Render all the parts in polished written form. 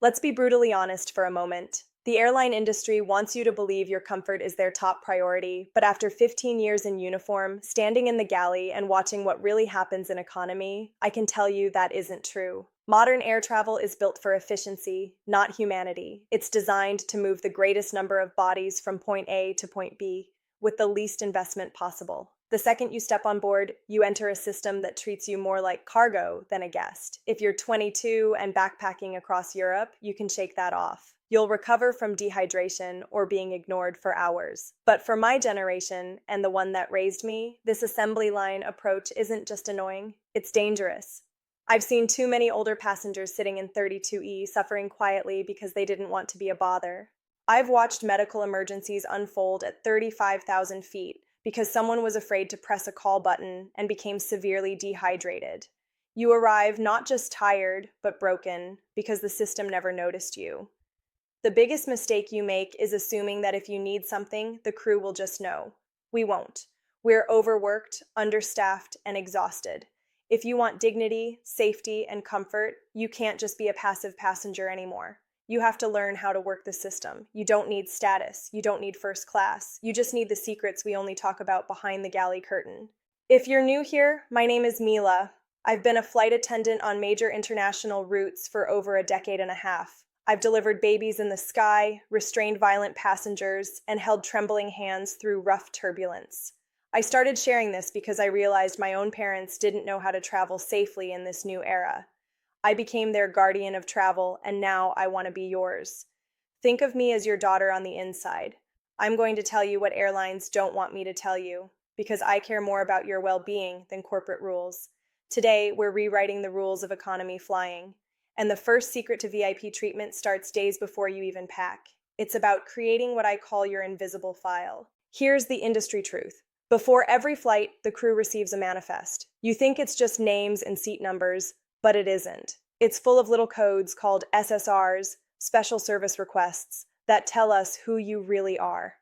Let's be brutally honest for a moment. The airline industry wants you to believe your comfort is their top priority, but after 15 years in uniform, standing in the galley, and watching what really happens in economy, I can tell you that isn't true. Modern air travel is built for efficiency, not humanity. It's designed to move the greatest number of bodies from point A to point B with the least investment possible. The second you step on board, you enter a system that treats you more like cargo than a guest. If you're 22 and backpacking across Europe, you can shake that off. You'll recover from dehydration or being ignored for hours. But for my generation, and the one that raised me, this assembly line approach isn't just annoying, it's dangerous. I've seen too many older passengers sitting in 32E suffering quietly because they didn't want to be a bother. I've watched medical emergencies unfold at 35,000 feet because someone was afraid to press a call button and became severely dehydrated. You arrive not just tired, but broken because the system never noticed you. The biggest mistake you make is assuming that if you need something, the crew will just know. We won't. We're overworked, understaffed, and exhausted. If you want dignity, safety, and comfort, you can't just be a passive passenger anymore. You have to learn how to work the system. You don't need status. You don't need first class. You just need the secrets we only talk about behind the galley curtain. If you're new here, my name is Mila. I've been a flight attendant on major international routes for over a decade and a half. I've delivered babies in the sky, restrained violent passengers, and held trembling hands through rough turbulence. I started sharing this because I realized my own parents didn't know how to travel safely in this new era. I became their guardian of travel, and now I want to be yours. Think of me as your daughter on the inside. I'm going to tell you what airlines don't want me to tell you, because I care more about your well-being than corporate rules. Today, we're rewriting the rules of economy flying, and the first secret to VIP treatment starts days before you even pack. It's about creating what I call your invisible file. Here's the industry truth. Before every flight, the crew receives a manifest. You think it's just names and seat numbers, but it isn't. It's full of little codes called SSRs, special service requests, that tell us who you really are.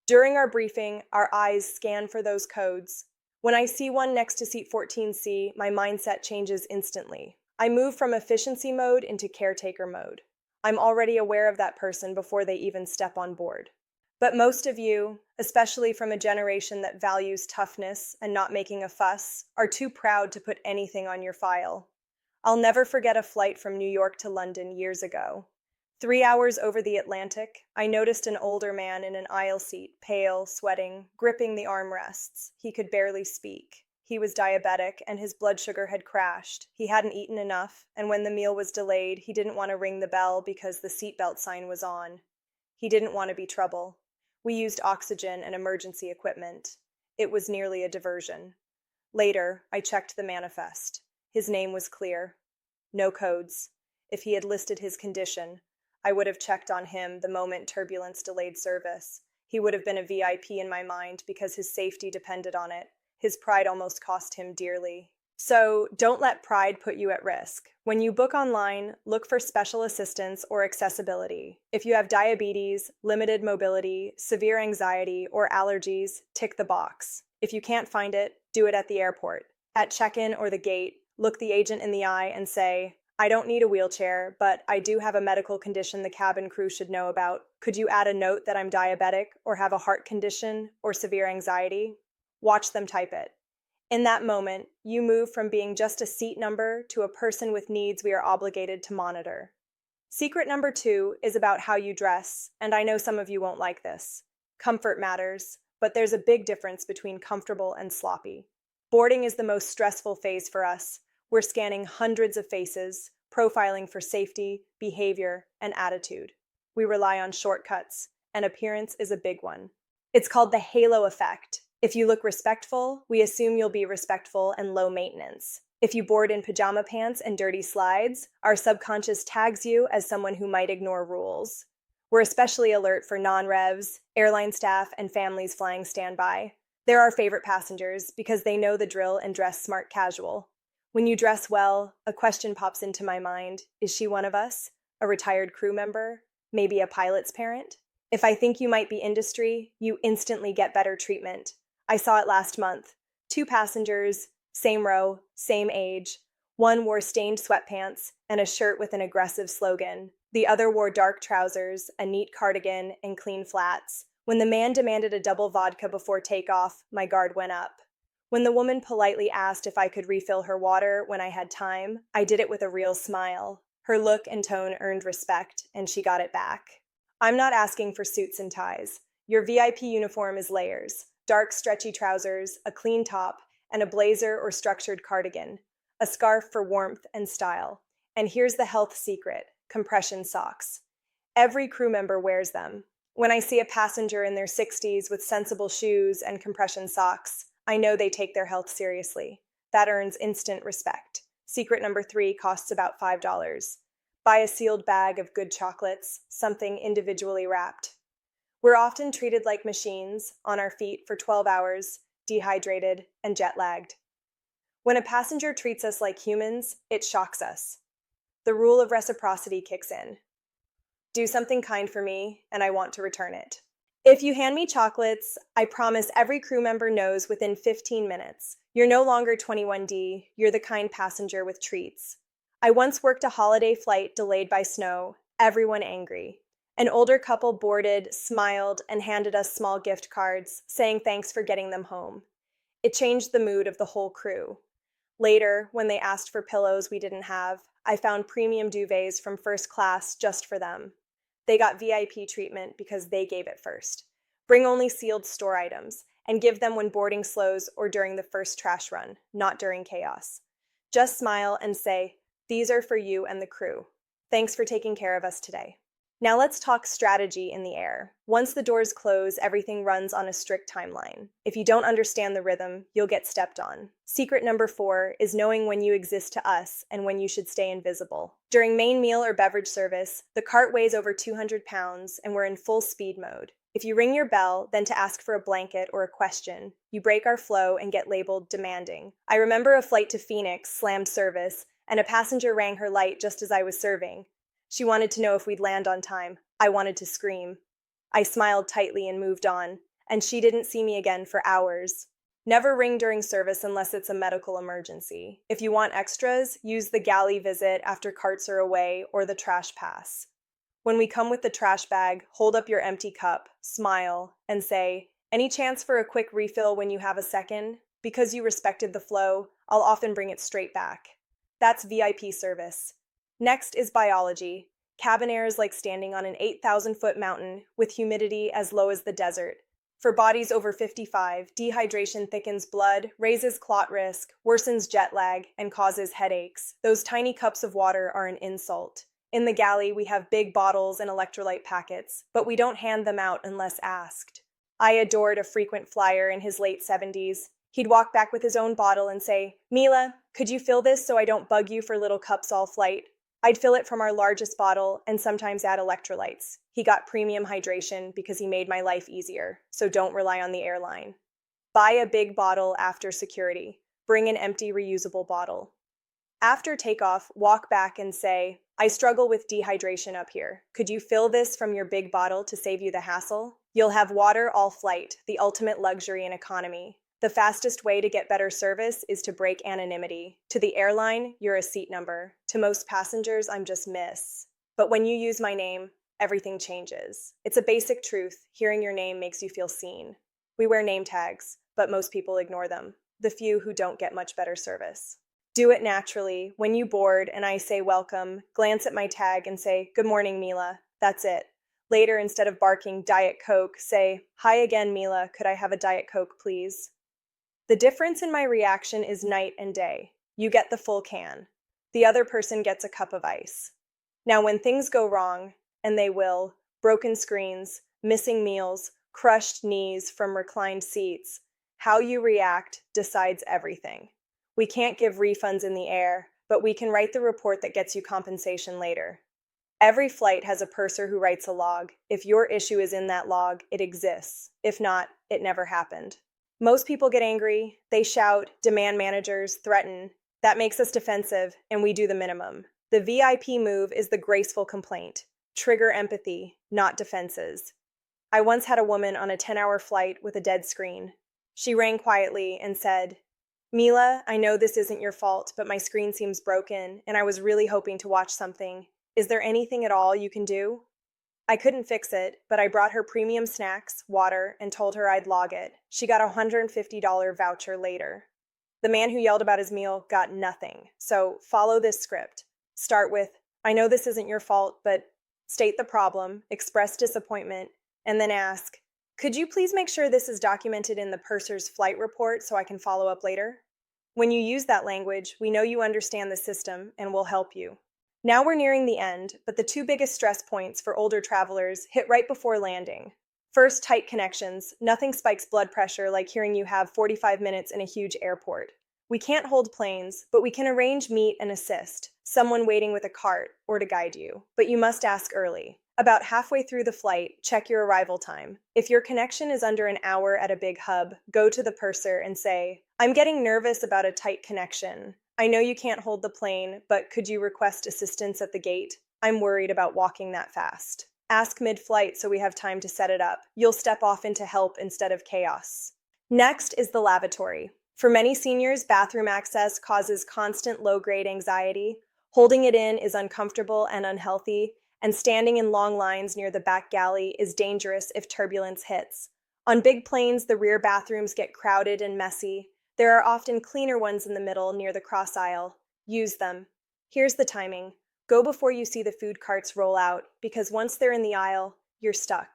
During our briefing, our eyes scan for those codes. When I see one next to seat 14C, my mindset changes instantly. I move from efficiency mode into caretaker mode. I'm already aware of that person before they even step on board. But most of you, especially from a generation that values toughness and not making a fuss, are too proud to put anything on your file. I'll never forget a flight from New York to London years ago. 3 hours over the Atlantic, I noticed an older man in an aisle seat, pale, sweating, gripping the armrests. He could barely speak. He was diabetic, and his blood sugar had crashed. He hadn't eaten enough, and when the meal was delayed, he didn't want to ring the bell because the seatbelt sign was on. He didn't want to be trouble. We used oxygen and emergency equipment. It was nearly a diversion. Later, I checked the manifest. His name was clear. No codes. If he had listed his condition, I would have checked on him the moment turbulence delayed service. He would have been a VIP in my mind because his safety depended on it. His pride almost cost him dearly. So don't let pride put you at risk. When you book online, look for special assistance or accessibility. If you have diabetes, limited mobility, severe anxiety, or allergies, tick the box. If you can't find it, do it at the airport. At check-in or the gate, look the agent in the eye and say, "I don't need a wheelchair, but I do have a medical condition the cabin crew should know about. Could you add a note that I'm diabetic or have a heart condition or severe anxiety?" Watch them type it. In that moment, you move from being just a seat number to a person with needs we are obligated to monitor. Secret number 2 is about how you dress, and I know some of you won't like this. Comfort matters, but there's a big difference between comfortable and sloppy. Boarding is the most stressful phase for us. We're scanning hundreds of faces, profiling for safety, behavior, and attitude. We rely on shortcuts, and appearance is a big one. It's called the halo effect. If you look respectful, we assume you'll be respectful and low maintenance. If you board in pajama pants and dirty slides, our subconscious tags you as someone who might ignore rules. We're especially alert for non-revs, airline staff, and families flying standby. They're our favorite passengers because they know the drill and dress smart casual. When you dress well, a question pops into my mind. Is she one of us? A retired crew member? Maybe a pilot's parent? If I think you might be industry, you instantly get better treatment. I saw it last month. 2 passengers, same row, same age. One wore stained sweatpants and a shirt with an aggressive slogan, The other wore dark trousers, a neat cardigan, and clean flats. When the man demanded a double vodka before takeoff, my guard went up. When the woman politely asked if I could refill her water when I had time, I did it with a real smile. Her look and tone earned respect, and she got it back. I'm not asking for suits and ties. Your VIP uniform is layers: dark, stretchy trousers, a clean top, and a blazer or structured cardigan, a scarf for warmth and style. And here's the health secret: compression socks. Every crew member wears them. When I see a passenger in their 60s with sensible shoes and compression socks, I know they take their health seriously. That earns instant respect. Secret number 3 costs about $5. Buy a sealed bag of good chocolates, something individually wrapped. We're often treated like machines, on our feet for 12 hours, dehydrated and jet-lagged. When a passenger treats us like humans, it shocks us. The rule of reciprocity kicks in. Do something kind for me, and I want to return it. If you hand me chocolates, I promise every crew member knows within 15 minutes. You're no longer 21D, you're the kind passenger with treats. I once worked a holiday flight delayed by snow, everyone angry. An older couple boarded, smiled, and handed us small gift cards, saying thanks for getting them home. It changed the mood of the whole crew. Later, when they asked for pillows we didn't have, I found premium duvets from first class just for them. They got VIP treatment because they gave it first. Bring only sealed store items, and give them when boarding slows or during the first trash run, not during chaos. Just smile and say, "These are for you and the crew. Thanks for taking care of us today." Now let's talk strategy in the air. Once the doors close, everything runs on a strict timeline. If you don't understand the rhythm, you'll get stepped on. Secret number 4 is knowing when you exist to us and when you should stay invisible. During main meal or beverage service, the cart weighs over 200 pounds and we're in full speed mode. If you ring your bell, then to ask for a blanket or a question, you break our flow and get labeled demanding. I remember a flight to Phoenix slammed service, and a passenger rang her light just as I was serving. She wanted to know if we'd land on time. I wanted to scream. I smiled tightly and moved on, and she didn't see me again for hours. Never ring during service unless it's a medical emergency. If you want extras, use the galley visit after carts are away or the trash pass. When we come with the trash bag, hold up your empty cup, smile, and say, "Any chance for a quick refill when you have a second?" Because you respected the flow, I'll often bring it straight back. That's VIP service. Next is biology. Cabin air is like standing on an 8,000-foot mountain with humidity as low as the desert. For bodies over 55, dehydration thickens blood, raises clot risk, worsens jet lag, and causes headaches. Those tiny cups of water are an insult. In the galley, we have big bottles and electrolyte packets, but we don't hand them out unless asked. I adored a frequent flyer in his late 70s. He'd walk back with his own bottle and say, "Mila, could you fill this so I don't bug you for little cups all flight?" I'd fill it from our largest bottle and sometimes add electrolytes. He got premium hydration because he made my life easier, so don't rely on the airline. Buy a big bottle after security. Bring an empty reusable bottle. After takeoff, walk back and say, "I struggle with dehydration up here. Could you fill this from your big bottle to save you the hassle?" You'll have water all flight, the ultimate luxury and economy. The fastest way to get better service is to break anonymity. To the airline, you're a seat number. To most passengers, I'm just Miss. But when you use my name, everything changes. It's a basic truth. Hearing your name makes you feel seen. We wear name tags, but most people ignore them. The few who don't get much better service. Do it naturally. When you board and I say welcome, glance at my tag and say, "Good morning, Mila." That's it. Later, instead of barking Diet Coke, say, "Hi again, Mila. Could I have a Diet Coke, please?" The difference in my reaction is night and day. You get the full can. The other person gets a cup of ice. Now, when things go wrong, and they will, broken screens, missing meals, crushed knees from reclined seats, how you react decides everything. We can't give refunds in the air, but we can write the report that gets you compensation later. Every flight has a purser who writes a log. If your issue is in that log, it exists. If not, it never happened. Most people get angry, they shout, demand managers, threaten. That makes us defensive, and we do the minimum. The VIP move is the graceful complaint. Trigger empathy, not defenses. I once had a woman on a 10-hour flight with a dead screen. She rang quietly and said, "Mila, I know this isn't your fault, but my screen seems broken, and I was really hoping to watch something. Is there anything at all you can do? I couldn't fix it, but I brought her premium snacks, water, and told her I'd log it. She got a $150 voucher later. The man who yelled about his meal got nothing. So follow this script. Start with, I know this isn't your fault, but state the problem, express disappointment, and then ask, could you please make sure this is documented in the purser's flight report so I can follow up later? When you use that language, we know you understand the system and will help you. Now we're nearing the end, but the two biggest stress points for older travelers hit right before landing. First, tight connections. Nothing spikes blood pressure like hearing you have 45 minutes in a huge airport. We can't hold planes, but we can arrange meet and assist, someone waiting with a cart or to guide you. But you must ask early. About halfway through the flight, check your arrival time. If your connection is under an hour at a big hub, go to the purser and say, I'm getting nervous about a tight connection. I know you can't hold the plane, but could you request assistance at the gate? I'm worried about walking that fast. Ask mid-flight so we have time to set it up. You'll step off into help instead of chaos. Next is the lavatory. For many seniors, bathroom access causes constant low-grade anxiety. Holding it in is uncomfortable and unhealthy, and standing in long lines near the back galley is dangerous if turbulence hits. On big planes, the rear bathrooms get crowded and messy. There are often cleaner ones in the middle near the cross aisle. Use them. Here's the timing. Go before you see the food carts roll out, because once they're in the aisle, you're stuck.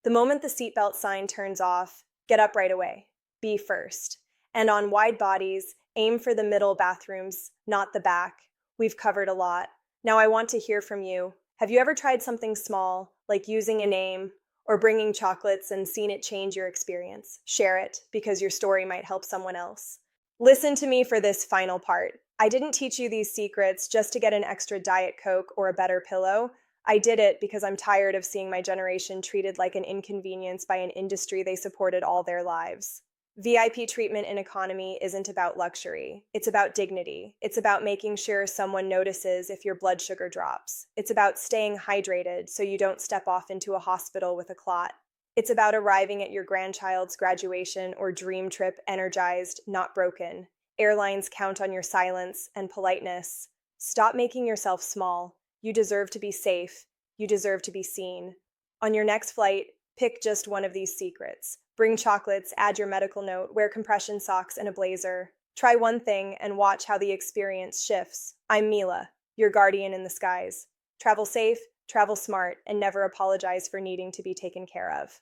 The moment the seatbelt sign turns off, get up right away. Be first. And on wide bodies, aim for the middle bathrooms, not the back. We've covered a lot. Now I want to hear from you. Have you ever tried something small, like using a name or bringing chocolates and seen it change your experience? Share it, because your story might help someone else. Listen to me for this final part. I didn't teach you these secrets just to get an extra Diet Coke or a better pillow. I did it because I'm tired of seeing my generation treated like an inconvenience by an industry they supported all their lives. VIP treatment in economy isn't about luxury. It's about dignity. It's about making sure someone notices if your blood sugar drops. It's about staying hydrated so you don't step off into a hospital with a clot. It's about arriving at your grandchild's graduation or dream trip energized, not broken. Airlines count on your silence and politeness. Stop making yourself small. You deserve to be safe. You deserve to be seen. On your next flight, pick just one of these secrets. Bring chocolates, add your medical note, wear compression socks and a blazer. Try one thing and watch how the experience shifts. I'm Mila, your guardian in the skies. Travel safe, travel smart, and never apologize for needing to be taken care of.